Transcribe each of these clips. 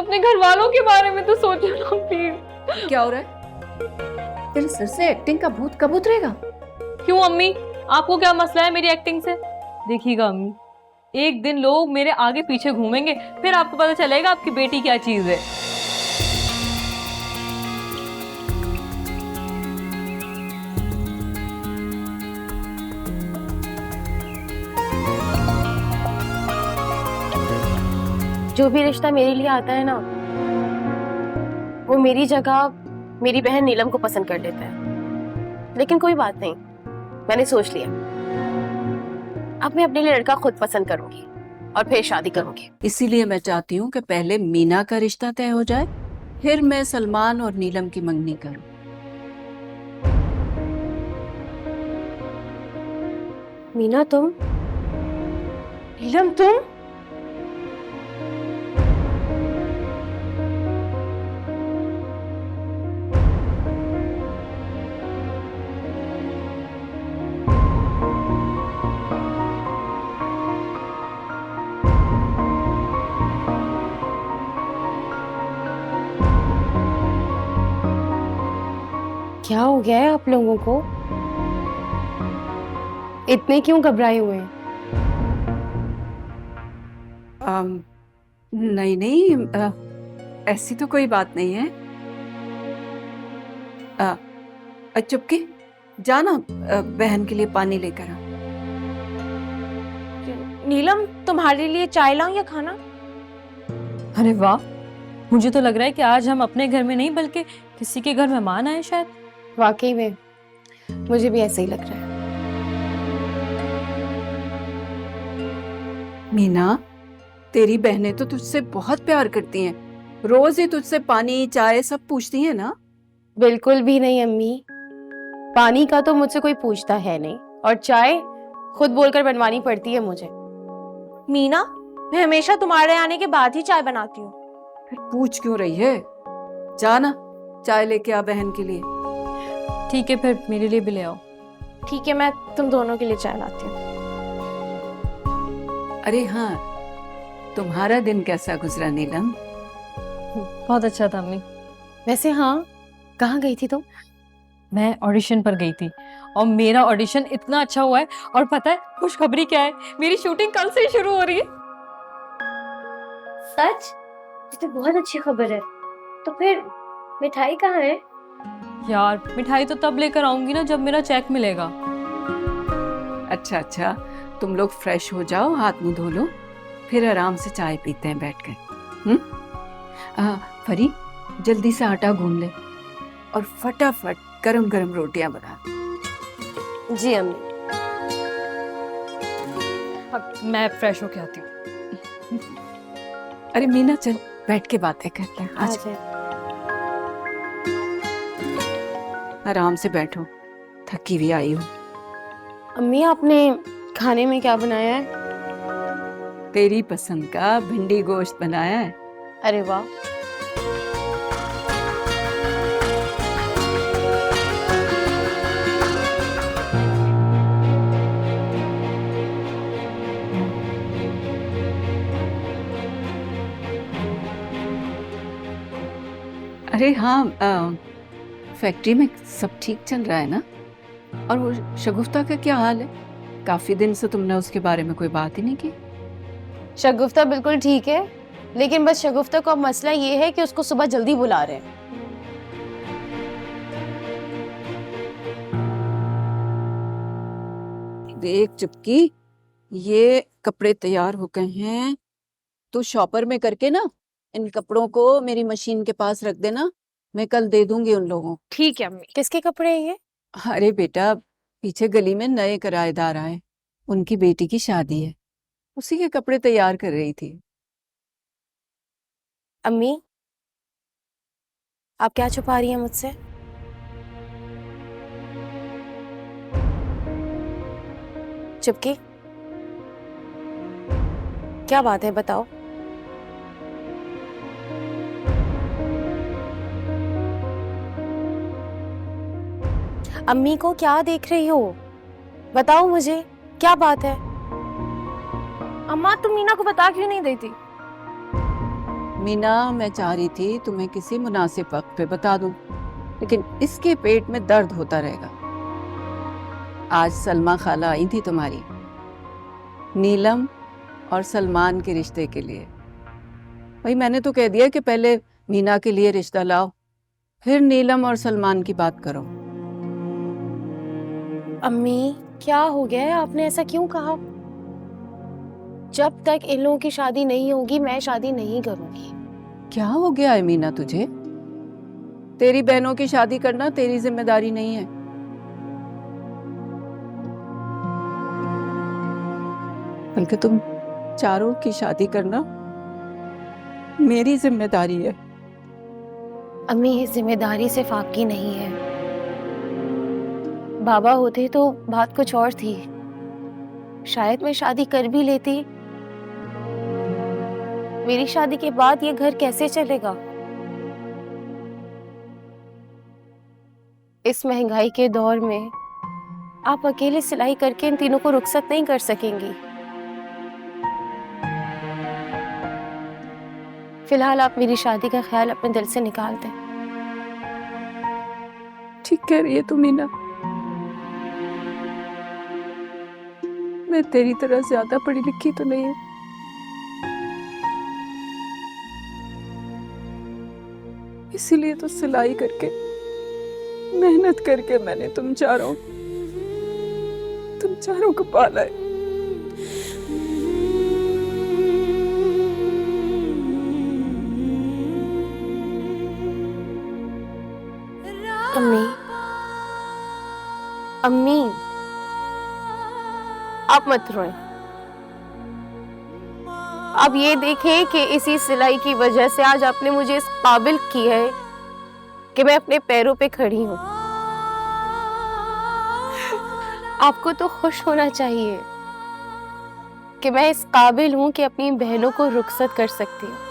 अपने घर वालों के बारे में तो सोचो ना प्लीज। क्या हो रहा है? तेरे सिर से एक्टिंग का भूत कब उतरेगा? क्यों अम्मी, आपको क्या मसला है मेरी एक्टिंग से? देखिएगा अम्मी, एक दिन लोग मेरे आगे पीछे घूमेंगे, फिर आपको पता चलेगा आपकी बेटी क्या चीज है। जो भी रिश्ता मेरे लिए आता है ना, वो मेरी जगह मेरी बहन नीलम को पसंद कर लेता है। लेकिन कोई बात नहीं, मैंने सोच लिया, अब मैं अपने लिए लड़का खुद पसंद करूंगी और फिर शादी करूंगी। इसीलिए मैं चाहती हूँ कि पहले मीना का रिश्ता तय हो जाए, फिर मैं सलमान और नीलम की मंगनी करूं। मीना तुम? नीलम तुम? क्या हो गया है आप लोगों को? इतने क्यों घबराए हुए हैं? नहीं नहीं, ऐसी तो कोई बात नहीं है। चुपके जाना, बहन के लिए पानी लेकर आ। नीलम, तुम्हारे लिए चाय लाऊं या खाना? अरे वाह, मुझे तो लग रहा है कि आज हम अपने घर में नहीं बल्कि किसी के घर मेहमान आए शायद। वाकई में मुझे भी ऐसा ही लग रहा है। मीना, तेरी बहनें तो तुझसे बहुत प्यार करती हैं, रोज ही तुझसे पानी चाय सब पूछती हैं ना? बिल्कुल भी नहीं अम्मी, पानी का तो मुझसे कोई पूछता है नहीं, और चाय खुद बोलकर बनवानी पड़ती है मुझे। मीना, मैं हमेशा तुम्हारे आने के बाद ही चाय बनाती हूँ। फिर पूछ क्यों रही है? जाना, चाय लेके आ बहन के लिए। ठीक है, फिर मेरे लिए भी ले आओ। ठीक है, मैं तुम दोनों के लिए चाय लाती हूँ। अरे हाँ, तुम्हारा दिन कैसा गुजरा नीलम? बहुत अच्छा था अम्मी। वैसे हाँ, कहाँ गई थी तुम? मैं ऑडिशन पर गई थी और मेरा ऑडिशन इतना अच्छा हुआ है, और पता है खुशखबरी क्या है? मेरी शूटिंग कल से ही शुरू हो रही है। सच? ये तो बहुत अच्छी खबर है। तो फिर मिठाई कहाँ है? यार, मिठाई तो तब लेकर आऊंगी ना जब मेरा चेक मिलेगा। अच्छा अच्छा, तुम लोग फ्रेश हो जाओ, हाथ मुंह धो लो, फिर आराम से चाय पीते हैं बैठकर। फरी, जल्दी से आटा गूंद ले और फटाफट गरम गरम रोटियां बना। जी अम्मी। अब मैं फ्रेश होके आती हूँ। अरे मीना, चल बैठ के बातें करते हैं। आज आराम से बैठो, थकी भी आई हो। अम्मी, आपने खाने में क्या बनाया है? तेरी पसंद का भिंडी गोश्त बनाया है। अरे वाह। अरे हाँ, फैक्ट्री में सब ठीक चल रहा है ना? और वो शगुफ्ता का क्या हाल है? काफी दिन से तुमने उसके बारे में कोई बात ही नहीं की। शगुफ्ता बिल्कुल ठीक है, लेकिन बस शगुफ्ता को अब मसला ये है कि उसको सुबह जल्दी बुला रहे हैं। देख चुपकी, ये कपड़े तैयार हो गए हैं, तो शॉपर में करके ना इन कपड़ों को मेरी मशीन के पास रख देना, मैं कल दे दूंगी उन लोगों को। ठीक है अम्मी। किसके कपड़े हैं ये? अरे बेटा, पीछे गली में नए किराएदार आए, उनकी बेटी की शादी है, उसी के कपड़े तैयार कर रही थी। अम्मी, आप क्या छुपा रही हैं मुझसे? चुपकी, क्या बात है, बताओ। अम्मी को क्या देख रही हो? बताओ मुझे, क्या बात है? अम्मा, तुम मीना को बता क्यों नहीं देती? मीना, मैं चाह रही थी तुम्हें किसी मुनासिब वक्त पे बता दूं, लेकिन इसके पेट में दर्द होता रहेगा। आज सलमा खाला आई थी तुम्हारी, नीलम और सलमान के रिश्ते के लिए। भाई मैंने तो कह दिया कि पहले मीना के लिए रिश्ता लाओ, फिर नीलम और सलमान की बात करो। अम्मी क्या हो गया है, आपने ऐसा क्यों कहा? जब तक इन लोगों की शादी नहीं होगी मैं शादी नहीं करूंगी। क्या हो गया है मीना तुझे? तेरी बहनों की शादी करना तेरी जिम्मेदारी नहीं है। बल्कि तुम चारों की शादी करना मेरी जिम्मेदारी है। अम्मी ये जिम्मेदारी सिर्फ आपकी नहीं है। बाबा होते तो बात कुछ और थी, शायद मैं शादी कर भी लेती। मेरी शादी के बाद ये घर कैसे चलेगा? इस महंगाई के दौर में आप अकेले सिलाई करके इन तीनों को रुखसत नहीं कर सकेंगी। फिलहाल आप मेरी शादी का ख्याल अपने दिल से निकाल दें। ठीक कह रही है तू मीना, मैं तेरी तरह ज्यादा पढ़ी लिखी तो नहीं हूँ, इसीलिए तो सिलाई करके मेहनत करके मैंने तुम चारों को पाला है। अम्मी, अम्मी आप मत रोएं। आप ये देखें कि इसी सिलाई की वजह से आज आपने मुझे इस काबिल की है कि मैं अपने पैरों पे खड़ी हूँ। आपको तो खुश होना चाहिए कि मैं इस काबिल हूँ कि अपनी बहनों को रुखसत कर सकती हूँ।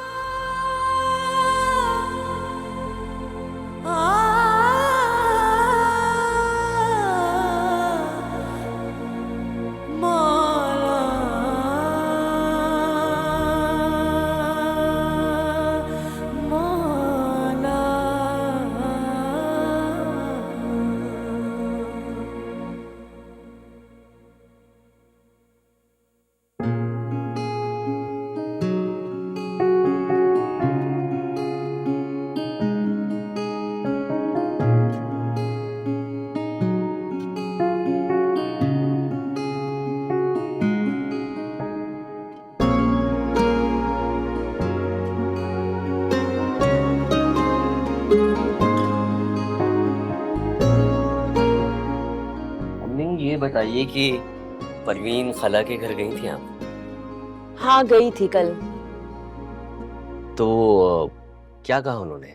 ये बताइए कि परवीन खाला के घर गई थी आप? हाँ गई थी कल। तो क्या कहा उन्होंने?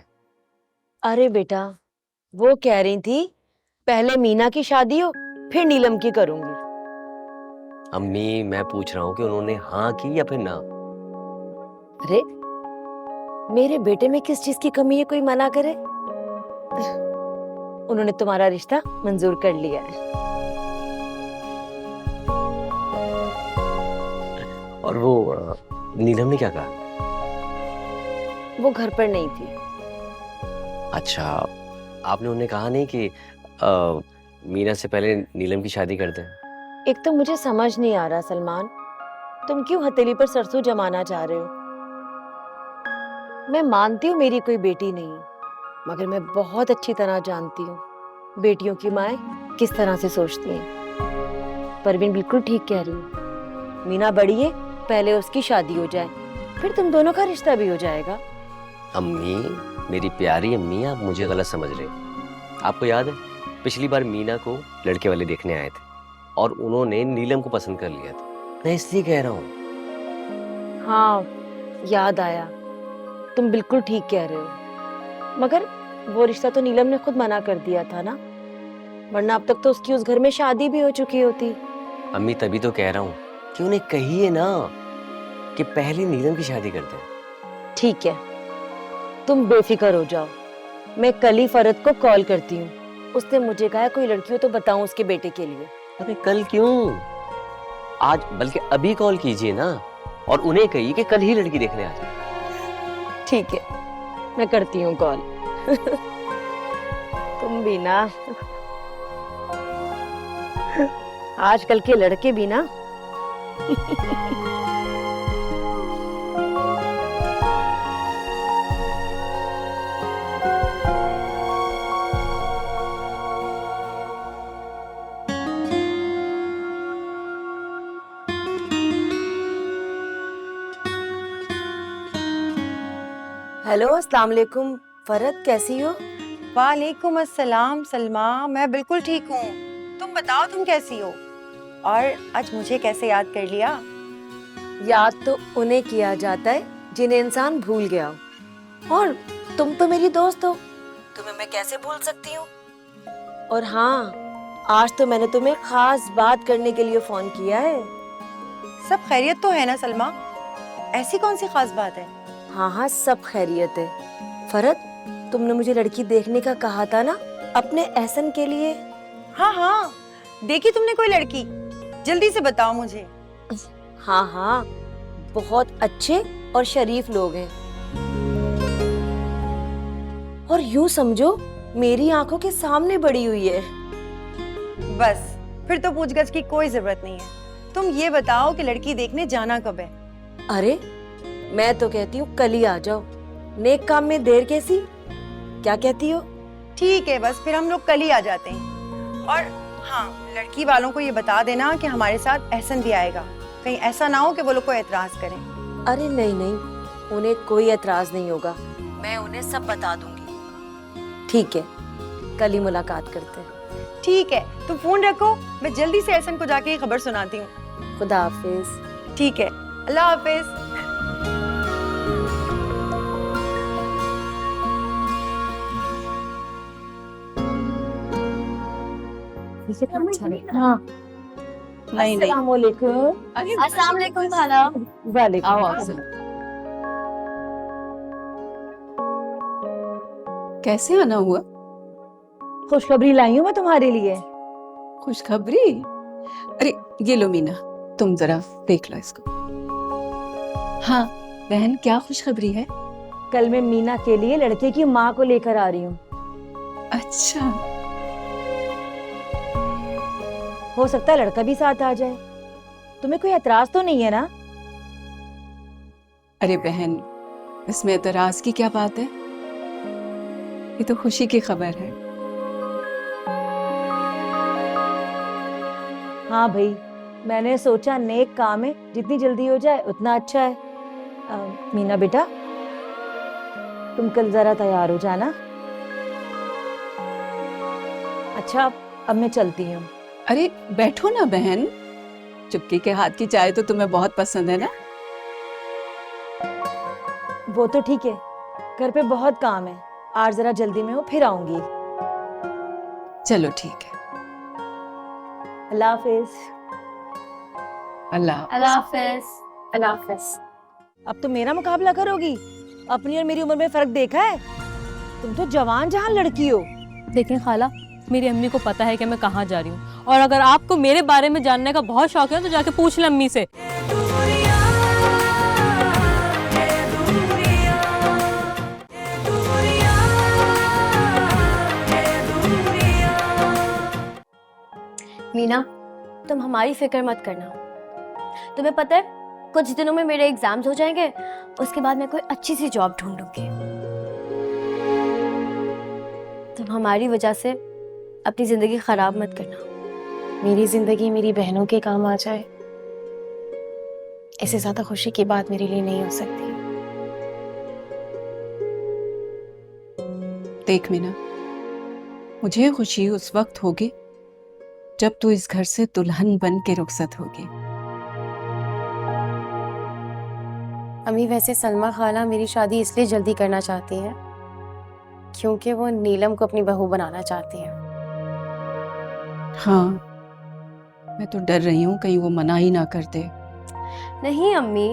अरे बेटा, वो कह रही थी पहले मीना की शादी हो फिर नीलम की करूंगी। अम्मी मैं पूछ रहा हूँ कि उन्होंने हाँ की या फिर ना? अरे मेरे बेटे में किस चीज की कमी है कोई मना करे? उन्होंने तुम्हारा रिश्ता मंजूर कर लिया है। और वो नीलम ने क्या कहा? वो घर पर नहीं थी। अच्छा, आपने उन्हें कहा नहीं कि मीना से पहले नीलम की शादी कर दें? एक तो मुझे समझ नहीं आ रहा सलमान, तुम क्यों हथेली पर सरसों जमाना चाह रहे हो? मैं मानती हूँ मेरी कोई बेटी नहीं, मगर मैं बहुत अच्छी तरह जानती हूँ बेटियों की माएं किस तरह से सोचती हैं। परवीन बिल्कुल ठीक कह रही है। मीना बड़ी है, पहले उसकी शादी हो जाए, फिर तुम दोनों का रिश्ता भी हो जाएगा। अम्मी, मेरी प्यारी अम्मी, आप मुझे गलत समझ रहे हो। आपको याद है पिछली बार मीना को लड़के वाले देखने आए थे और उन्होंने नीलम को पसंद कर लिया था। मैं इसलिए कह रहा हूँ। हाँ याद आया, तुम बिल्कुल ठीक कह रहे हो, मगर वो रिश्ता तो नीलम ने खुद मना कर दिया था ना, वरना अब तक तो उसकी उस घर में शादी भी हो चुकी होती। अम्मी तभी तो कह रहा हूँ कि उन्हें कहिए ना कि पहले नीलम की शादी करते हैं। ठीक है, तुम बेफिक्र हो जाओ, मैं कल ही फरद को कॉल करती हूँ। उसने मुझे कहा कोई लड़की हो तो बताऊं उसके बेटे के लिए। अरे कल क्यों, आज बल्कि अभी कॉल कीजिए ना और उन्हें कहिए कि कल ही लड़की देखने आ जाए। ठीक है, मैं करती हूँ कॉल। तुम भी ना, आजकल के लड़के भी ना। हेलो, अस्सलाम वालेकुम। फरत, कैसी हो? वालेकुम अस्सलाम सलमा, मैं बिल्कुल ठीक हूँ। तुम बताओ, तुम कैसी हो? और आज मुझे कैसे याद कर लिया? याद तो उन्हें किया जाता है जिन्हें इंसान भूल गया हो, और तुम तो मेरी दोस्त हो, तुम्हें मैं कैसे भूल सकती हूँ। और हाँ, आज तो मैंने तुम्हें खास बात करने के लिए फोन किया है। सब खैरियत तो है ना सलमा? ऐसी कौन सी खास बात है? हाँ हाँ, सब खैरियत है। फरत, तुमने मुझे लड़की देखने का कहा था ना, अपने एहसन के लिए। हाँ हाँ, देखी तुमने कोई लड़की? जल्दी से बताओ मुझे। हाँ हाँ, बहुत अच्छे और शरीफ लोग हैं, और यूं समझो मेरी आंखों के सामने बड़ी हुई है। बस, फिर तो पूछगछ की कोई जरूरत नहीं है। तुम ये बताओ कि लड़की देखने जाना कब है? अरे, मैं तो कहती हूँ कल ही आ जाओ, नेक काम में देर कैसी? क्या कहती हो? ठीक है, बस फिर हम लोग कल ही आ जाते हैं। और हाँ, लड़की वालों को ये बता देना कि हमारे साथ एहसन भी आएगा। कहीं ऐसा ना हो कि वो लोग को एतराज करें। अरे नहीं नहीं, उन्हें कोई एतराज नहीं होगा, मैं उन्हें सब बता दूंगी। ठीक है, कल ही मुलाकात करते हैं। ठीक है, तुम फोन रखो, मैं जल्दी से एहसन को जाके ये खबर सुनाती हूँ। खुदा हाफिज। ठीक है, अल्लाह हाफिज। हाँ, नहीं नहीं, अरे अस्सलाम वालेकुम खाला। वालेकुम। आओ आओ। कैसे आना हुआ? खुशखबरी लाई हूँ मैं तुम्हारे लिए। खुशखबरी? अरे ये लो मीना, तुम जरा देख लो इसको। हाँ बहन, क्या खुशखबरी है? कल मैं मीना के लिए लड़के की माँ को लेकर आ रही हूँ। अच्छा, हो सकता है लड़का भी साथ आ जाए। तुम्हें कोई एतराज तो नहीं है ना? अरे बहन, इसमें एतराज की क्या बात है? ये तो खुशी की खबर है। हाँ भाई, मैंने सोचा नेक काम है, जितनी जल्दी हो जाए उतना अच्छा है। मीना बेटा, तुम कल जरा तैयार हो जाना। अच्छा, अब मैं चलती हूँ। अरे बैठो ना बहन, चुपके के हाथ की चाय तो तुम्हें बहुत पसंद है ना? वो तो ठीक है, घर पे बहुत काम है, आज जरा जल्दी में हूँ, फिर आऊंगी। चलो ठीक है, अल्लाह हाफिज। अल्लाह। अल्लाह हाफिज। अल्लाह हाफिज। अब तो मेरा मुकाबला करोगी? अपनी और मेरी उम्र में फर्क देखा है? तुम तो जवान जहान लड़की हो। देखें खाला, मेरी अम्मी को पता है कि मैं कहाँ जा रही हूँ, और अगर आपको मेरे बारे में जानने का बहुत शौक है तो जाके पूछ लें अम्मी से। मीना, तुम हमारी फिक्र मत करना। तुम्हें पता है, कुछ दिनों में मेरे एग्जाम्स हो जाएंगे, उसके बाद मैं कोई अच्छी सी जॉब ढूंढूंगी। तुम हमारी वजह से अपनी जिंदगी खराब मत करना। मेरी जिंदगी मेरी बहनों के काम आ जाए, इससे ज्यादा खुशी की बात मेरे लिए नहीं हो सकती। देख मीना, मुझे खुशी उस वक्त होगी जब तू इस घर से दुल्हन बन के रुखसत होगी। अम्मी, वैसे सलमा खाला मेरी शादी इसलिए जल्दी करना चाहती है क्योंकि वो नीलम को अपनी बहू बनाना चाहती है। हाँ, मैं तो डर रही हूँ कहीं वो मना ही ना कर दे। नहीं अम्मी,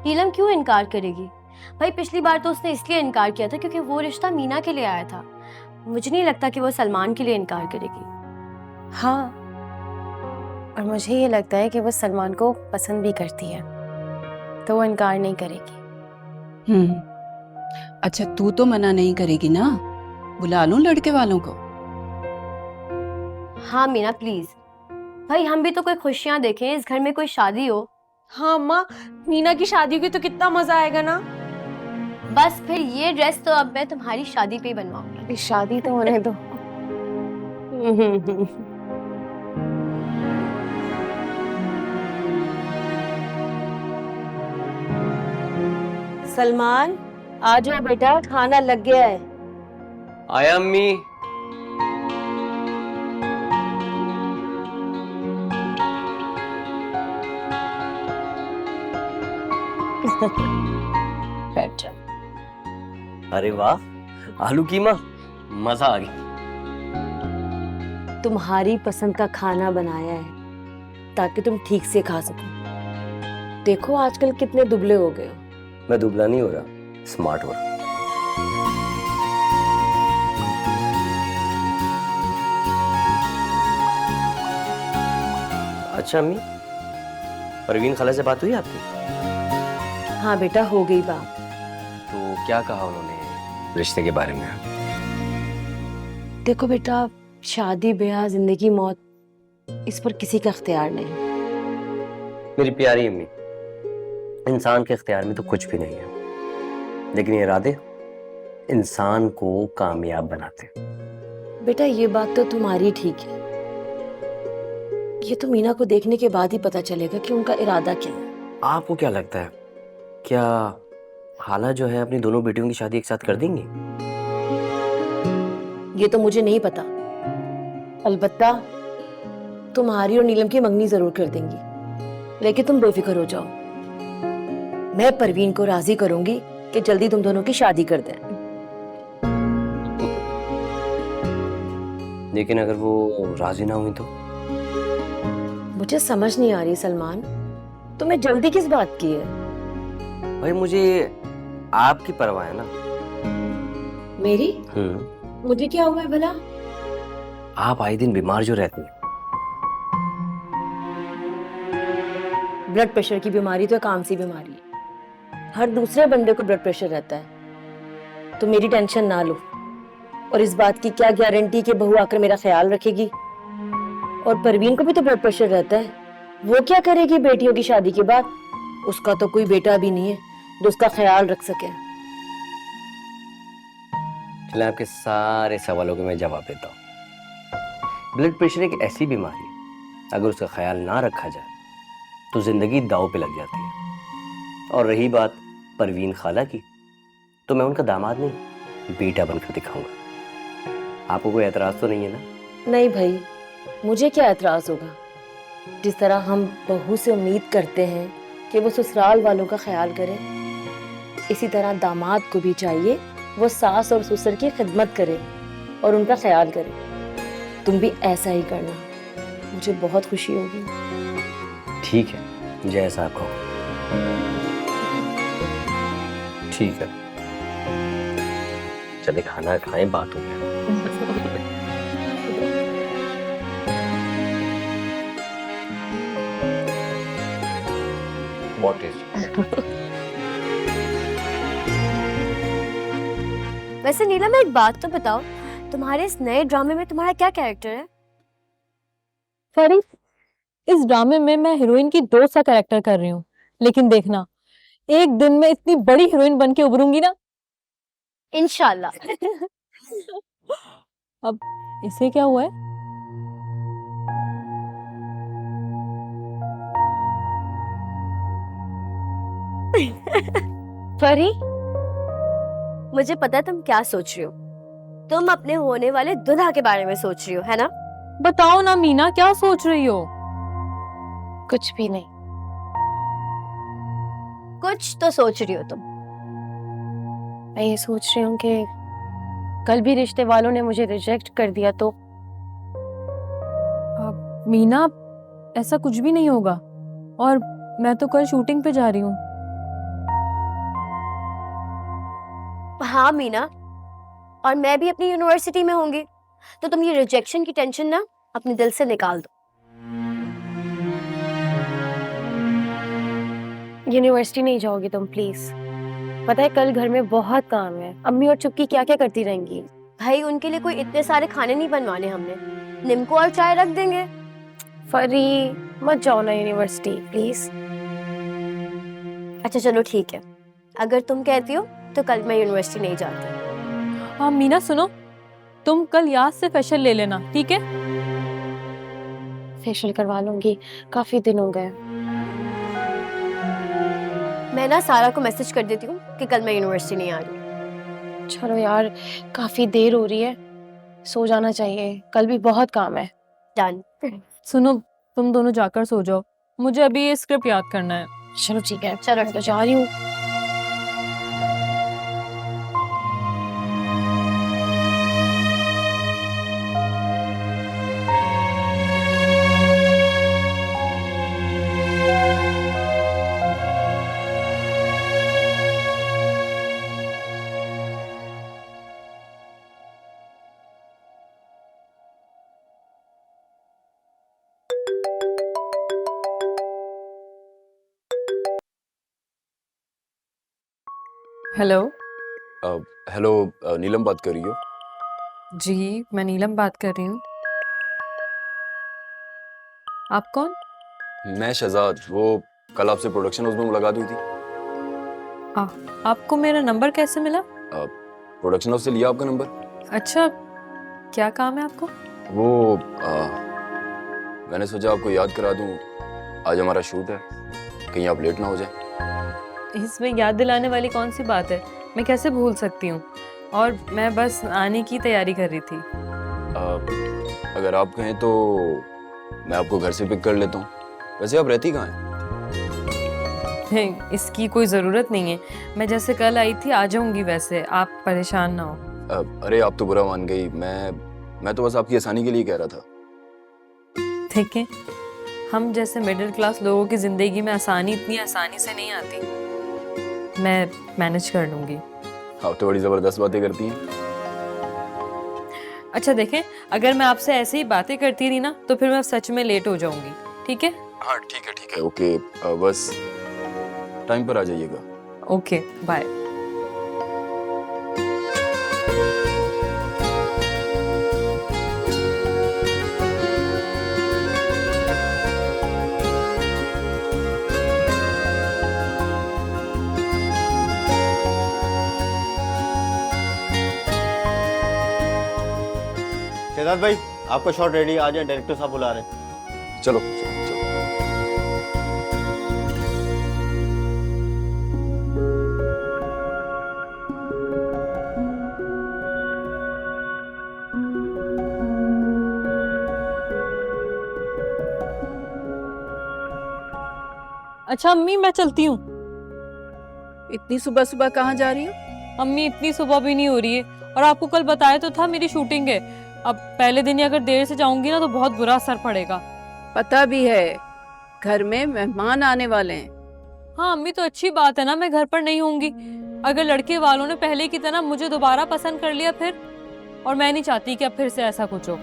नीलम क्यों इनकार करेगी? भाई पिछली बार तो उसने इसलिए इनकार किया था क्योंकि वो रिश्ता मीना के लिए आया था। मुझे नहीं लगता कि वो सलमान के लिए इनकार करेगी। हाँ, और मुझे ये लगता है कि वो सलमान को पसंद भी करती है, तो वो इनकार नहीं करेगी। अच्छा तू तो मना नहीं करेगी ना? बुला लूं लड़के वालों को? हाँ मीना प्लीज, भाई हम भी तो कोई खुशियां देखें, इस घर में कोई शादी हो। हाँ अम्मा, मीना की शादी होगी तो कितना मजा आएगा ना। बस फिर ये ड्रेस तो अब मैं तुम्हारी शादी पे ही बनवाऊंगी। शादी तो होने दो। सलमान आ जाओ बेटा, खाना लग गया है। आया अम्मी। बैठ जा। अरे वाह, आलू कीमा, मजा आ गया। तुम्हारी पसंद का खाना बनाया है ताकि तुम ठीक से खा सको। देखो आजकल कितने दुबले हो गए हो। मैं दुबला नहीं हो रहा, स्मार्ट हो रहा। अच्छा अम्मी, परवीन खाला से बात हुई आपकी? हाँ बेटा, हो गई बात। तो क्या कहा उन्होंने रिश्ते के बारे में? देखो बेटा, शादी ब्याह जिंदगी मौत इस पर किसी का इख्तियार नहीं। मेरी प्यारी अम्मी, इंसान के इख्तियार में तो कुछ भी नहीं है, लेकिन ये इरादे इंसान को कामयाब बनाते हैं। बेटा ये बात तो तुम्हारी ठीक है, ये तो मीना को देखने के बाद ही पता चलेगा कि उनका इरादा क्या है। आपको क्या लगता है, क्या खाला जो है अपनी दोनों बेटियों की शादी एक साथ कर देंगी? ये तो मुझे नहीं पता, अलबत्ता तुम्हारी और नीलम की मंगनी जरूर कर देंगी। लेकिन तुम बेफिक्र हो जाओ, मैं परवीन को राजी करूंगी कि जल्दी तुम दोनों की शादी कर दें। लेकिन अगर वो राजी ना हुई तो? मुझे समझ नहीं आ रही सलमान, तुम्हें जल्दी किस बात की है? भाई मुझे आपकी परवाह है ना। मेरी? मुझे क्या हुआ है भला? आप आए दिन बीमार जो रहती हैं। ब्लड प्रेशर की बीमारी तो एक आम सी बीमारी है, हर दूसरे बंदे को ब्लड प्रेशर रहता है। तो मेरी टेंशन ना लो, और इस बात की क्या गारंटी कि बहू आकर मेरा ख्याल रखेगी। और परवीन को भी तो ब्लड प्रेशर रहता है, वो क्या करेगी बेटियों की शादी के बाद? उसका तो कोई बेटा भी नहीं है जो उसका ख्याल रख सके। चलिए आपके सारे सवालों के मैं जवाब देता हूँ। ब्लड प्रेशर एक ऐसी बीमारी है, अगर उसका ख्याल ना रखा जाए तो जिंदगी दांव पे लग जाती है। और रही बात परवीन खाला की, तो मैं उनका दामाद नहीं, बेटा बनकर दिखाऊंगा। आपको कोई एतराज तो नहीं है ना? नहीं भाई, मुझे क्या एतराज होगा। जिस तरह हम बहू से उम्मीद करते हैं कि वो ससुराल वालों का ख्याल करे, इसी तरह दामाद को भी चाहिए वो सास और ससुर की खिदमत करे और उनका ख्याल करे। तुम भी ऐसा ही करना, मुझे बहुत खुशी होगी। ठीक है, जैसा आप कहो। ठीक है, चले खाना खाएं, बात हो गया। What is? वैसे नीलम एक बात तो बताओ, तुम्हारे इस नए ड्रामे में तुम्हारा क्या कैरेक्टर है? फरी, इस ड्रामे में मैं हीरोइन की दोस्त का कैरेक्टर कर रही हूँ, लेकिन देखना एक दिन मैं इतनी बड़ी हीरोइन बन के उभरूंगी ना। इंशाल्लाह। अब इसे क्या हुआ है? परी, मुझे पता है तुम क्या सोच रही हो। तुम अपने होने वाले दुल्हा के बारे में सोच रही हो, है ना? बताओ ना मीना, क्या सोच रही हो? कुछ भी नहीं। कुछ तो सोच रही हो तुम। मैं ये सोच रही हूँ कि कल भी रिश्ते वालों ने मुझे रिजेक्ट कर दिया तो? मीना, ऐसा कुछ भी नहीं होगा, और मैं तो कल शूटिंग पे जा रही हूँ। हाँ मीना, और मैं भी अपनी यूनिवर्सिटी में होंगी, तो तुम ये रिजेक्शन की टेंशन ना अपने दिल से निकाल दो। यूनिवर्सिटी नहीं जाओगी तुम प्लीज? पता है कल घर में बहुत काम है। अम्मी और चुपकी क्या क्या करती रहेंगी। भाई उनके लिए कोई इतने सारे खाने नहीं बनवाने हमने, निम्को और चाय रख देंगे। फरी मत जाओ ना यूनिवर्सिटी प्लीज। अच्छा चलो ठीक है, अगर तुम कहती हो तो कल मैं यूनिवर्सिटी नहीं जाती। हाँ मीना सुनो, तुम कल याद से फेशियल ले लेना, ठीक है? फेशियल करवा लूंगी, काफी दिन हो गए। मैं ना सारा को मैसेज कर देती हूँ कि कल मैं यूनिवर्सिटी नहीं आ रही। चलो यार, काफी देर हो रही है, सो जाना चाहिए, कल भी बहुत काम है। डन। सुनो, तुम दोनों जाकर सो जाओ, मुझे अभी ये स्क्रिप्ट याद करना है। चलो ठीक है, चलो मैं तो जा रही हूँ। हेलो। हेलो, नीलम बात कर रही हो? जी मैं नीलम बात कर रही हूँ। आप कौन? मैं शहजाद, वो कल आपसे प्रोडक्शन हाउस में मुलाकात हुई थी। आपको मेरा नंबर कैसे मिला? प्रोडक्शन हाउस से लिया आपका नंबर। अच्छा, क्या काम है आपको? वो मैंने सोचा आपको याद करा दूं, आज हमारा शूट है, कहीं आप लेट ना हो जाए। इसमें याद दिलाने वाली कौन सी बात है, मैं कैसे भूल सकती हूँ, और मैं बस आने की तैयारी कर रही थी। अगर आप कहें तो मैं आपको घर से पिक कर लेता हूँ। वैसे आप रहती कहाँ हैं? नहीं, इसकी कोई ज़रूरत नहीं है, मैं जैसे कल आई थी आ जाऊंगी, वैसे आप परेशान ना हो। अरे आप तो बुरा मान गई, मैं तो बस आपकी आसानी के लिए कह रहा था। ठीक है, हम जैसे मिडिल क्लास लोगों की ज़िंदगी में आसानी इतनी आसानी से नहीं आती, मैं मैनेज कर लूँगी। आप तो बड़ी ज़बरदस्त बातें करती हैं। अच्छा देखें, अगर मैं आपसे ऐसे ही बातें करती रही ना तो फिर मैं सच में लेट हो जाऊंगी, ठीक है? हाँ ठीक है, ओके, बस टाइम पर आ जाइएगा। Okay bye. शहजाद भाई, आपका शॉट रेडी, आ जाए, डायरेक्टर साहब बुला रहे हैं। चलो चलो चलो। अच्छा अम्मी, मैं चलती हूँ। इतनी सुबह सुबह कहाँ जा रही हो? अम्मी इतनी सुबह भी नहीं हो रही है, और आपको कल बताया तो था मेरी शूटिंग है। अब पहले दिन ही अगर देर से जाऊंगी ना तो बहुत बुरा असर पड़ेगा। पता भी है, घर में मेहमान आने वाले हैं। हाँ अम्मी, तो अच्छी बात है ना, मैं घर पर नहीं होंगी। अगर लड़के वालों ने पहले की तरह मुझे दोबारा पसंद कर लिया फिर, और मैं नहीं चाहती कि अब फिर से ऐसा कुछ हो।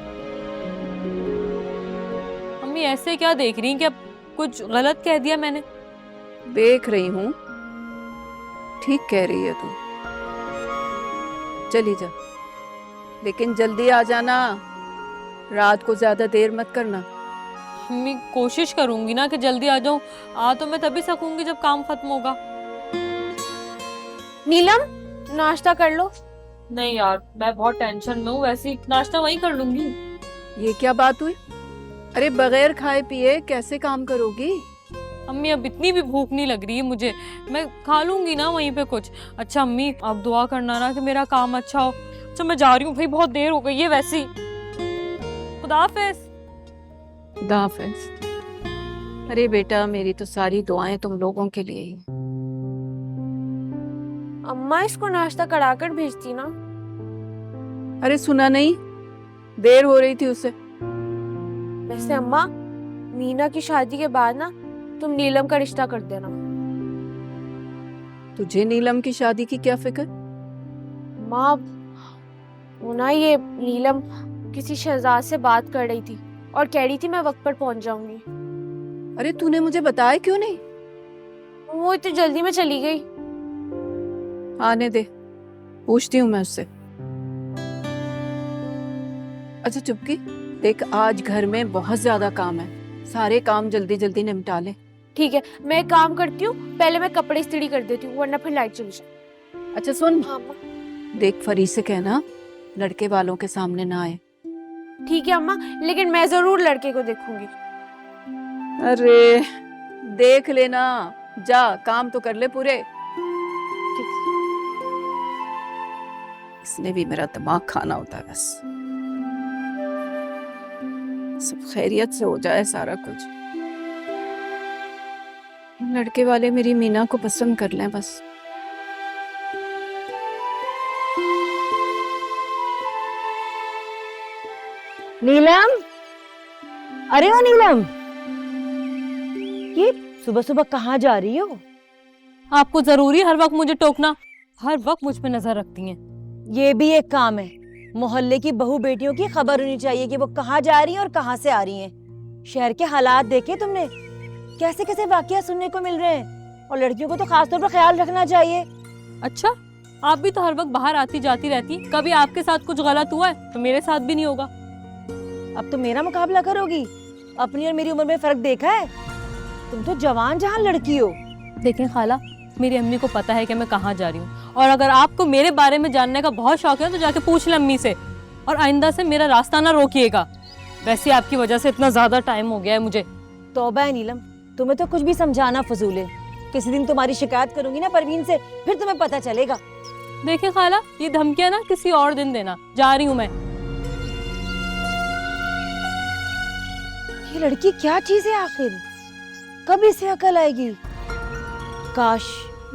अम्मी ऐसे क्या देख रही हैं कि अब कुछ गलत कह दिया मैंने? देख रही हूँ, ठीक कह रही है तू। चली जा, लेकिन जल्दी आ जाना, रात को ज्यादा देर मत करना। अम्मी कोशिश करूंगी ना कि जल्दी आ जाऊं, आ तो मैं तभी सकूंगी जब काम खत्म होगा। नीलम, नाश्ता कर लो। नहीं यार, मैं बहुत टेंशन में हूँ, वैसे ही नाश्ता वहीं कर लूंगी। ये क्या बात हुई? अरे बगैर खाए पिए कैसे काम करोगी? अम्मी अब इतनी भी भूख नहीं लग रही है मुझे, मैं खा लूंगी ना वहीं पे कुछ। अच्छा अम्मी, आप दुआ करना ना कि मेरा काम अच्छा हो। अच्छा मैं जा रही हूँ भाई, बहुत देर हो गई है वैसे ही। खुदा हाफिज। खुदा हाफिज। अरे बेटा, मेरी तो सारी दुआएं तुम लोगों के लिए ही। अम्मा इसको नाश्ता कराकर भेजती ना। अरे सुना नहीं, देर हो रही थी उसे। वैसे अम्मा, मीना की शादी के बाद ना तुम नीलम का रिश्ता कर देना। तुझे नीलम की शादी की क्या फिक्र? माँ, वो ना ये नीलम किसी शहजाद से बात कर रही थी और कह रही थी मैं वक्त पर पहुंच जाऊंगी। अरे तूने मुझे बताया क्यों नहीं? वो इतनी जल्दी में चली गई। आने दे, पूछती हूँ मैं उससे। अच्छा चुपकी, देख आज घर में बहुत ज्यादा काम है, सारे काम जल्दी जल्दी निपटा ले। ठीक है, मैं एक काम करती हूँ, पहले मैं कपड़े इस्त्री कर देती हूँ वरना फिर लाइट चली जाए। अच्छा सुन, हाँ अम्मा। देख फरी से कहना लड़के वालों के सामने ना आए। ठीक है अम्मा, लेकिन मैं जरूर लड़के को देखूंगी। अरे देख लेना, जा काम तो कर ले पूरे। इसने भी मेरा दिमाग खाना होता है बस। सब खैरियत से हो जाए सारा कुछ, लड़के वाले मेरी मीना को पसंद कर लें बस। नीलम, अरे ओ नीलम, ये सुबह सुबह कहाँ जा रही हो? आपको जरूरी हर वक्त मुझे टोकना? हर वक्त मुझ पे नजर रखती हैं। ये भी एक काम है, मोहल्ले की बहू बेटियों की खबर होनी चाहिए कि वो कहाँ जा रही हैं और कहाँ से आ रही हैं। शहर के हालात देखे तुमने, कैसे कैसे वाकया सुनने को मिल रहे हैं, और लड़कियों को तो खासतौर पर ख्याल रखना चाहिए। अच्छा, आप भी तो हर वक्त बाहर आती जाती रहती, कभी आपके साथ कुछ गलत हुआ है तो मेरे साथ भी नहीं होगा। अब तो मेरा मुकाबला करोगी? अपनी और मेरी उम्र में फर्क देखा है? तुम तो जवान जहान लड़की हो। देखें खाला, मेरी अम्मी को पता है कि मैं कहाँ जा रही हूँ, और अगर आपको मेरे बारे में जानने का बहुत शौक है तो जाके पूछ लें अम्मी से, और आइंदा से मेरा रास्ता ना रोकिएगा। वैसे आपकी वजह से इतना ज्यादा टाइम हो गया है मुझे। तौबा है नीलम, तुम्हें तो कुछ भी समझाना फजूल है। किसी दिन तुम्हारी शिकायत करूंगी ना परवीन से, फिर तुम्हें पता चलेगा। देखिए खाला, ये धमकियां ना किसी और दिन देना, जा रही हूँ मैं। ये लड़की क्या चीज है आखिर, कब इसे अकल आएगी? काश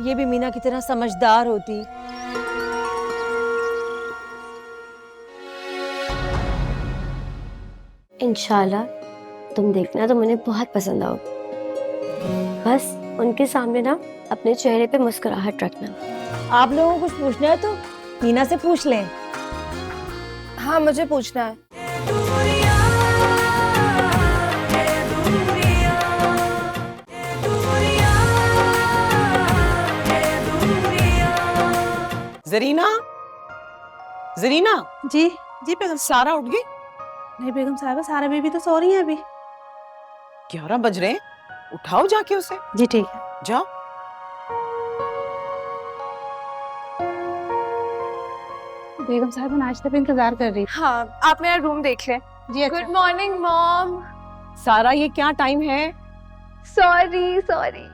ये भी मीना की तरह समझदार होती। इंशाल्लाह तुम देखना तो मुझे बहुत पसंद आओ। बस उनके सामने ना अपने चेहरे पे मुस्कुराहट रखना। आप लोगों को कुछ पूछना है तो मीना से पूछ लें। हाँ मुझे पूछना है। जरीना, जरीना। जी जी बेगम, सारा उठ गई? नहीं बेगम साहबा, सारा बेबी तो सो रही है अभी। 11 बज रहे हैं, उठाओ जाके उसे। जी ठीक है। जाओ। बेगम साहबा नाश्ते पे इंतजार कर रही। हाँ आप मेरा रूम देख लें। जी अच्छा। Good morning mom. सारा ये क्या टाइम है? Sorry sorry.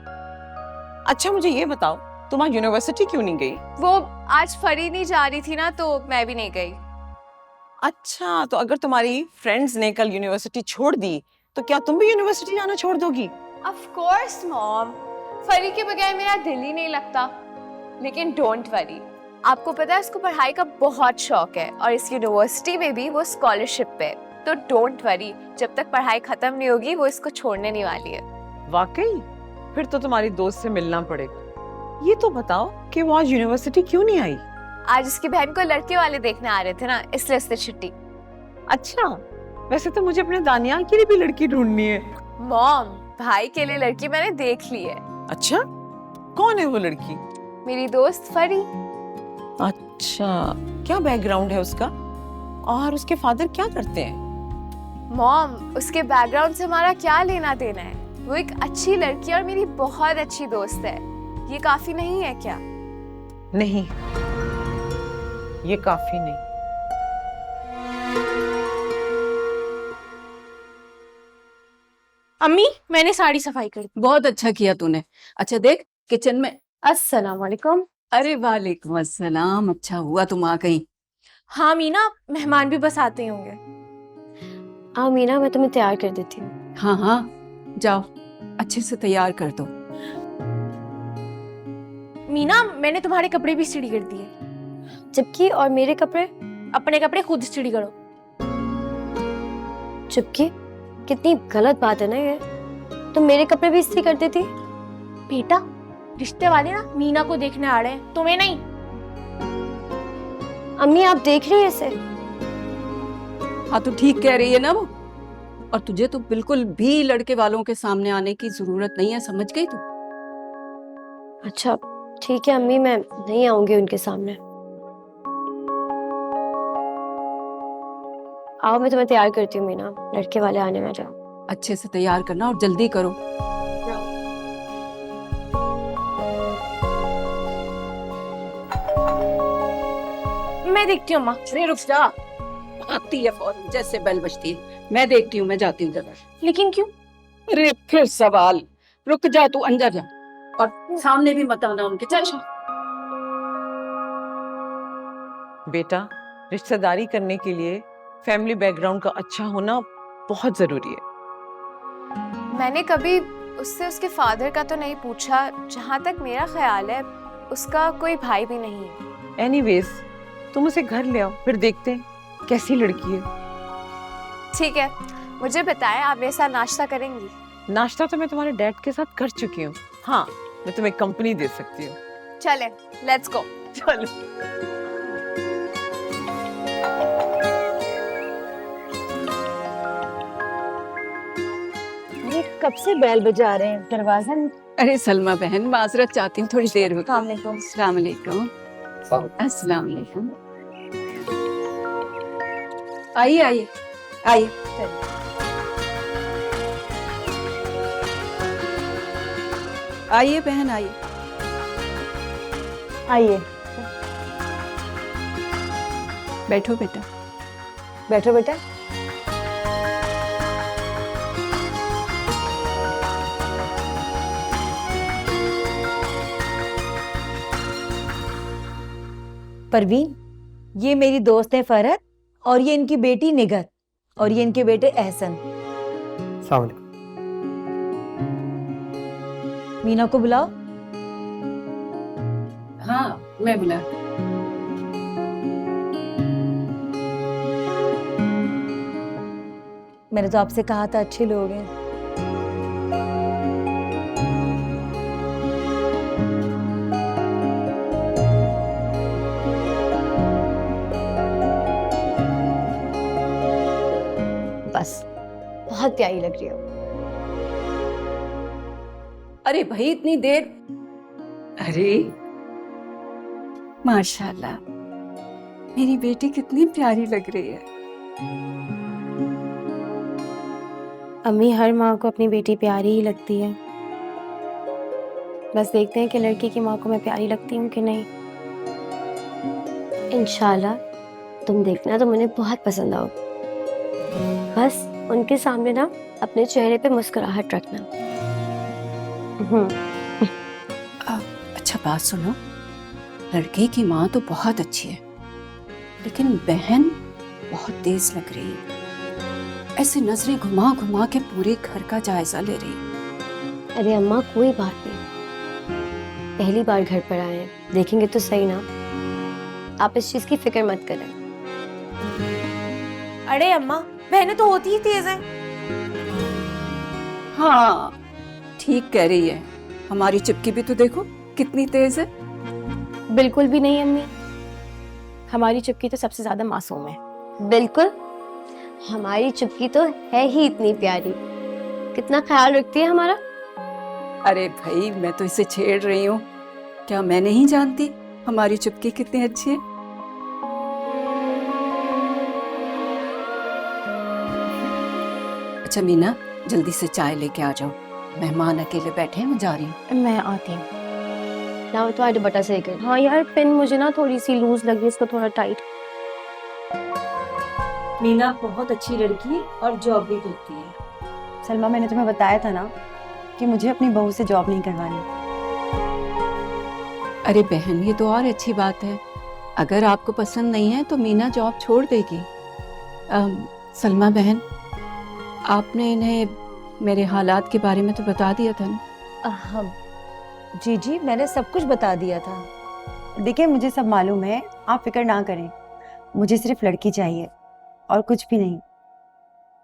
अच्छा मुझे ये बताओ, तुम आज यूनिवर्सिटी क्यों नहीं गई? वो आज फरी नहीं जा रही थी ना, तो मैं भी नहीं गई। अच्छा, तो अगर तुम्हारी फ्रेंड्स ने कल यूनिवर्सिटी छोड़ दी तो क्या तुम भी यूनिवर्सिटी जाना छोड़ दोगी? ऑफ कोर्स मॉम, फरी के बगैर मेरा दिल ही नहीं लगता। लेकिन डोंट वरी, आपको पता है उसको पढ़ाई का बहुत शौक है, और इस यूनिवर्सिटी में भी वो स्कॉलरशिप पे, तो डोंट वरी, जब तक पढ़ाई खत्म नहीं होगी वो इसको छोड़ने नहीं वाली है। वाकई? फिर तो तुम्हारी दोस्त से मिलना पड़ेगा। ये तो बताओ कि वो आज यूनिवर्सिटी क्यों नहीं आई? आज उसकी बहन को लड़के वाले देखने आ रहे थे ना, इसलिए उसने छुट्टी। अच्छा, वैसे तो मुझे अपने दानियाल के लिए भी लड़की ढूंढनी है। मॉम, भाई के लिए लड़की मैंने देख ली है। अच्छा, कौन है वो लड़की? मेरी दोस्त फरी। अच्छा, क्या बैकग्राउंड है उसका, और उसके फादर क्या करते हैं? मॉम, उसके बैकग्राउंड से हमारा क्या लेना देना है? वो एक अच्छी लड़की और मेरी बहुत अच्छी दोस्त है। ये काफी नहीं है क्या? नहीं, ये काफी नहीं। अम्मी, मैंने साड़ी सफाई कर दी। बहुत अच्छा किया तूने। अच्छा देख किचन में। अस्सलाम वालेकुम। अरे वालेकुम अस्सलाम, अच्छा हुआ तुम आ गई। हाँ मीना, मेहमान भी बस आते ही होंगे। आओ मीना, मैं तुम्हें तैयार कर देती हूँ। हाँ हाँ जाओ, अच्छे से तैयार कर दो। मीना, मैंने तुम्हारे कपड़े भी इस्त्री कर दिए। चुपकी, और मेरे कपड़े? अपने कपड़े खुद इस्त्री करो। चुपकी, कितनी गलत बात है ना ये। तुम मेरे कपड़े भी इस्त्री कर देती। बेटा, रिश्ते वाले ना मीना को देखने आ रहे हैं, तुम्हें नहीं। अम्मी आप देख रही है इसे? हाँ तो ठीक कह रही है ना वो। और तुझे तो बिल्कुल भी लड़के वालों के सामने आने की जरूरत नहीं है, समझ गई तू? अच्छा ठीक है अम्मी, मैं नहीं आऊंगी उनके सामने। आओ मैं तुम्हें तैयार करती हूँ मीना, लड़के वाले आने में जाओ। अच्छे से तैयार करना और जल्दी करो। मैं देखती हूँ अम्मा। अरे रुक जा, भागती है फौरन जैसे बेल बजती है। मैं देखती हूँ, मैं जाती हूँ जरा। लेकिन क्यों? अरे फिर सवाल, रुक जा, तू अंदर जा और सामने भी मत आना उनके। चल बेटा, रिश्तेदारी करने के लिए फैमिली बैकग्राउंड का अच्छा होना बहुत जरूरी है। मैंने कभी उससे उसके फादर का तो नहीं पूछा। जहाँ तक मेरा ख्याल है उसका कोई भाई भी नहीं है। एनीवेज, तुम उसे घर ले आओ, फिर देखते हैं कैसी लड़की है। ठीक है, मुझे बताएं आप मेरे साथ नाश्ता करेंगी? नाश्ता तो मैं तुम्हारे डैड के साथ कर चुकी हूँ। हाँ, मैं तुम्हें कंपनी दे सकती हूँ। चले, लेट्स गो। चलो। अरे कब से बैल बजा रहे हैं, दरवाजा नहीं। अरे सलमा बहन, माजरत चाहती हूँ, थोड़ी देर हो गई। अस्सलाम वालेकुम। अस्सलाम वालेकुम। आइए आइए आइए। आइए बहन आइए। आइए बैठो बेटा। बैठो बेटा। परवीन, ये मेरी दोस्त है फरहत और ये इनकी बेटी निगत और ये इनके बेटे एहसन। मीना को बुलाओ। हाँ मैं बुला। मैंने तो आपसे कहा था अच्छे लोग हैं। बस, बहुत प्यारी लग रही हो। अरे भाई इतनी देर। अरे माशाल्लाह, मेरी बेटी कितनी प्यारी लग रही है। अम्मी, हर माँ को अपनी बेटी प्यारी ही लगती है। बस देखते हैं कि लड़की की माँ को मैं प्यारी लगती हूँ कि नहीं। इंशाल्लाह तुम देखना, तुम उन्हें बहुत पसंद आओ। बस उनके सामने ना अपने चेहरे पे मुस्कुराहट रखना। अच्छा बात सुनो, लड़के की माँ तो बहुत अच्छी है, लेकिन बहन बहुत तेज लग रही है। ऐसे नजरें घुमा घुमा के पूरे घर का जायजा ले रही है। अरे अम्मा कोई बात नहीं, पहली बार घर पर आए हैं, देखेंगे तो सही ना। आप इस चीज की फिक्र मत करें। अरे अम्मा, बहनें तो होती ही तेज हैं। हाँ ठीक कह रही है, हमारी चिपकी भी तो देखो कितनी तेज है। बिल्कुल भी नहीं अम्मी, हमारी चुपकी तो सबसे ज्यादा मासूम है। बिल्कुल, हमारी चुपकी तो है ही इतनी प्यारी, कितना ख्याल रखती है हमारा। अरे भाई मैं तो इसे छेड़ रही हूँ, क्या मैं नहीं जानती हमारी चुपकी कितनी अच्छी है। अच्छा मीना, जल्दी से चाय लेके आ जाओ, मेहमान अकेले बैठे हैं, मैं जा रही हूँ। मैं आती हूँ। ना तुम्हारा दुपट्टा सही कर। हाँ यार, पिन मुझे ना थोड़ी सी लूज लगी, इसको थोड़ा टाइट। मीना बहुत अच्छी लड़की और जॉब भी करती है। सलमा, मैंने तुम्हें बताया था ना कि मुझे अपनी बहू से जॉब नहीं करवानी। अरे बहन, ये तो और अच्छी बात है। अगर आपको पसंद नहीं है तो मीना जॉब छोड़ देगी। सलमा बहन, आपने इन्हें मेरे हालात के बारे में तो बता दिया था ना? हाँ जी जी, मैंने सब कुछ बता दिया था। देखिए, मुझे सब मालूम है, आप फिक्र ना करें। मुझे सिर्फ लड़की चाहिए और कुछ भी नहीं।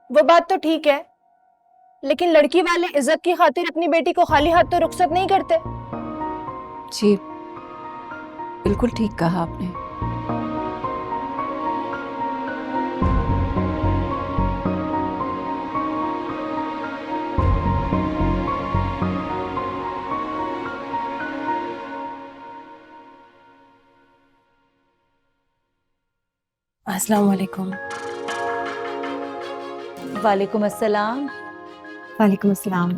वो बात तो ठीक है, लेकिन लड़की वाले इज्जत की खातिर अपनी बेटी को खाली हाथ तो रुखसत नहीं करते। जी बिल्कुल ठीक कहा आपने। अस्सलाम वालेकुम। वालेकुम अस्सलाम। वालेकुम अस्सलाम।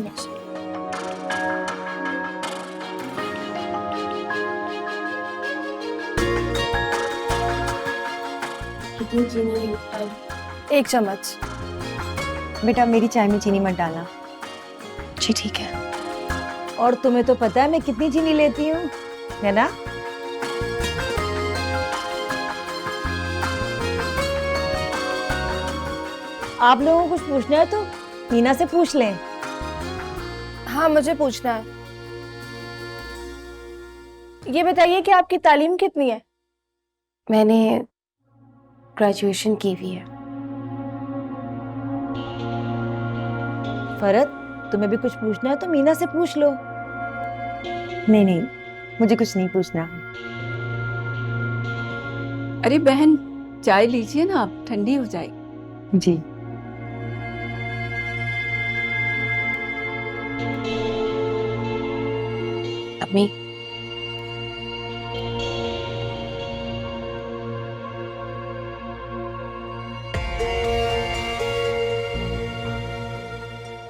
एक चम्मच। बेटा मेरी चाय में चीनी मत डालना। जी ठीक है। और तुम्हें तो पता है मैं कितनी चीनी लेती हूँ, है ना? आप लोगों को कुछ पूछना है तो मीना से पूछ लें। हाँ मुझे पूछना है। ये बताइए कि आपकी तालीम कितनी है? मैंने ग्रेजुएशन की हुई है। फरत, तुम्हें भी कुछ पूछना है तो मीना से पूछ लो। नहीं नहीं, मुझे कुछ नहीं पूछना। अरे बहन, चाय लीजिए ना, आप ठंडी हो जाएगी। जी। अम्मी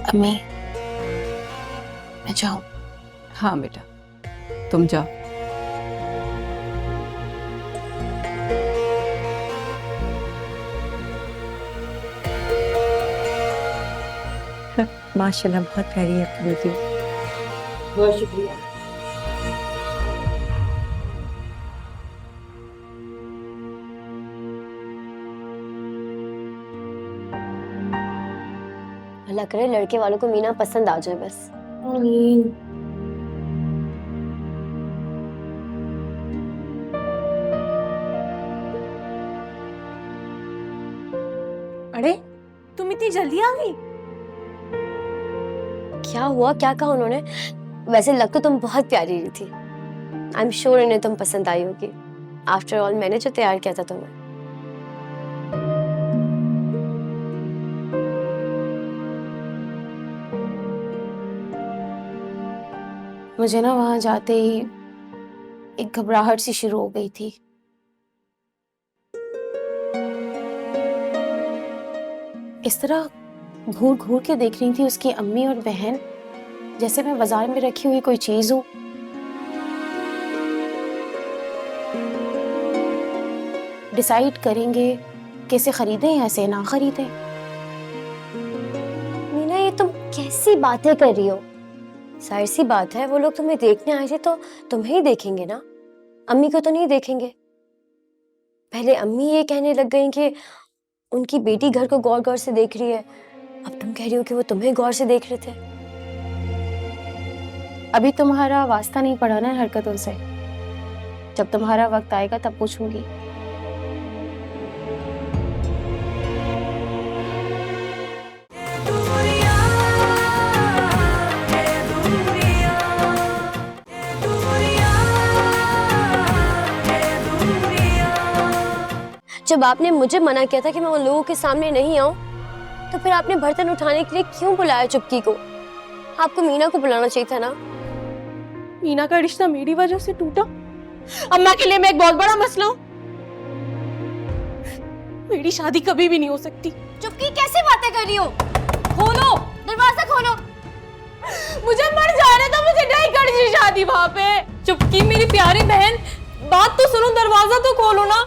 अम्मी मैं जाऊं? हाँ बेटा, तुम जाओ। माशाल्लाह बहुत प्यारी है आपकी बेटी। बहुत शुक्रिया। अल्लाह करे लड़के वालों को मीना पसंद आ जाए बस। अरे तुम इतनी जल्दी आ गई? क्या हुआ, क्या कहा उन्होंने? वैसे लग तो तुम बहुत प्यारी रही थी। आई एम श्योर इन्हें तुम पसंद आई होगी। आफ्टर ऑल मैंने जो तैयार किया था तुम्हें। मुझे ना वहां जाते ही एक घबराहट सी शुरू हो गई थी। इस तरह घूर घूर के देख रही थी उसकी अम्मी और बहन, जैसे मैं बाजार में रखी हुई कोई चीज हूं। डिसाइड करेंगे कैसे खरीदें या ऐसे ना खरीदें। मीना ये तुम कैसी बातें कर रही हो? जाहिर सी बात है वो लोग तुम्हें देखने आए थे तो तुम्हें ही देखेंगे ना, अम्मी को तो नहीं देखेंगे। पहले अम्मी ये कहने लग गई कि उनकी बेटी घर को गौर गौर से देख रही है, अब तुम कह रही हो कि वो तुम्हें गौर से देख रहे थे। अभी तुम्हारा वास्ता नहीं पड़ा ना हरकतों से। जब तुम्हारा वक्त आएगा तब पूछूंगी। जब आपने मुझे मना किया था कि मैं उन लोगों के सामने नहीं आऊं, तो फिर आपने बर्तन उठाने के लिए क्यों बुलाया चुपकी को? आपको मीना को बुलाना चाहिए था ना। मीना का रिश्ता मेरी वजह से टूटा। अम्मा के लिए मैं एक बहुत बड़ा मसला हूं। मेरी शादी कभी भी नहीं हो सकती। चुपकी कैसे बातें कर रही हो? खोलो दरवाजा खोलो। मुझे मर जाने दो, मुझे नहीं करनी शादी वहां पे। चुपकी मेरी प्यारी बहन, बात तो सुनो, दरवाजा तो खोलो ना।